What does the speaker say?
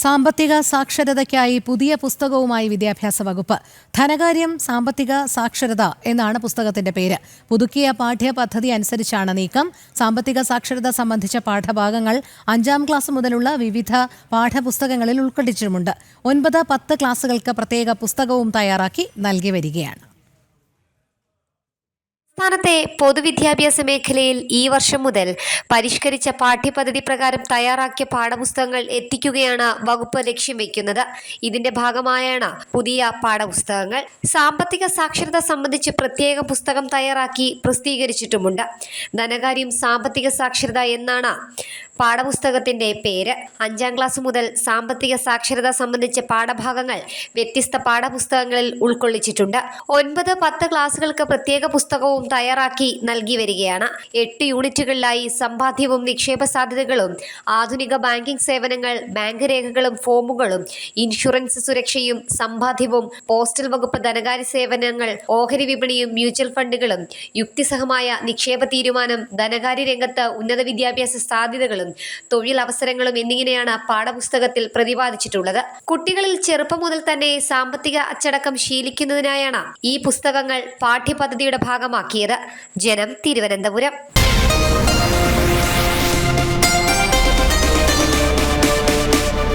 സാമ്പത്തിക സാക്ഷരതയ്ക്കായി പുതിയ പുസ്തകവുമായി വിദ്യാഭ്യാസ വകുപ്പ്. ധനകാര്യം സാമ്പത്തിക സാക്ഷരത എന്നാണ് പുസ്തകത്തിന്റെ പേര്. പുതുക്കിയ പാഠ്യപദ്ധതി അനുസരിച്ചാണ് നീക്കം. സാമ്പത്തിക സാക്ഷരത സംബന്ധിച്ച പാഠഭാഗങ്ങൾ 5ാം ക്ലാസ് മുതലുള്ള വിവിധ പാഠപുസ്തകങ്ങളിൽ ഉൾക്കൊള്ളിച്ചിട്ടുമുണ്ട്. 9, 10 ക്ലാസുകൾക്ക് പ്രത്യേക പുസ്തകവും തയ്യാറാക്കി നൽകി വരികയാണ്. സംസ്ഥാനത്തെ പൊതുവിദ്യാഭ്യാസ മേഖലയിൽ ഈ വർഷം മുതൽ പരിഷ്കരിച്ച പാഠ്യപദ്ധതി പ്രകാരം തയ്യാറാക്കിയ പാഠപുസ്തകങ്ങൾ എത്തിക്കുകയാണ് വകുപ്പ് ലക്ഷ്യം വെക്കുന്നത്. ഇതിന്റെ ഭാഗമായാണ് പുതിയ പാഠപുസ്തകങ്ങൾ. സാമ്പത്തിക സാക്ഷരത സംബന്ധിച്ച് പ്രത്യേക പുസ്തകം തയ്യാറാക്കി പ്രസിദ്ധീകരിച്ചിട്ടുമുണ്ട്. ധനകാര്യം സാമ്പത്തിക സാക്ഷരത എന്നാണ് പാഠപുസ്തകത്തിന്റെ പേര്. 5ാം ക്ലാസ് മുതൽ സാമ്പത്തിക സാക്ഷരത സംബന്ധിച്ച പാഠഭാഗങ്ങൾ വ്യത്യസ്ത പാഠപുസ്തകങ്ങളിൽ ഉൾക്കൊള്ളിച്ചിട്ടുണ്ട്. 9, 10 ക്ലാസുകൾക്ക് പ്രത്യേക പുസ്തകവും തയ്യാറാക്കി നൽകി വരികയാണ്. 8 യൂണിറ്റുകളിലായി സമ്പാദ്യവും നിക്ഷേപ സാധ്യതകളും, ആധുനിക ബാങ്കിംഗ് സേവനങ്ങൾ, ബാങ്ക് രേഖകളും ഫോമുകളും, ഇൻഷുറൻസ് സുരക്ഷയും സമ്പാദ്യവും, പോസ്റ്റൽ വകുപ്പ് ധനകാര്യ സേവനങ്ങൾ, ഓഹരി വിപണിയും മ്യൂച്വൽ ഫണ്ടുകളും, യുക്തിസഹമായ നിക്ഷേപ തീരുമാനം, ധനകാര്യ രംഗത്ത് ഉന്നത വിദ്യാഭ്യാസ സാധ്യതകളും തൊഴിലവസരങ്ങളും എന്നിങ്ങനെയാണ് പാഠപുസ്തകത്തിൽ പ്രതിപാദിച്ചിട്ടുള്ളത്. കുട്ടികളിൽ ചെറുപ്പം മുതൽ തന്നെ സാമ്പത്തിക അച്ചടക്കം ശീലിക്കുന്നതിനായാണ് ഈ പുസ്തകങ്ങൾ പാഠ്യപദ്ധതിയുടെ ഭാഗമാക്കിയത്. ജനം, തിരുവനന്തപുരം.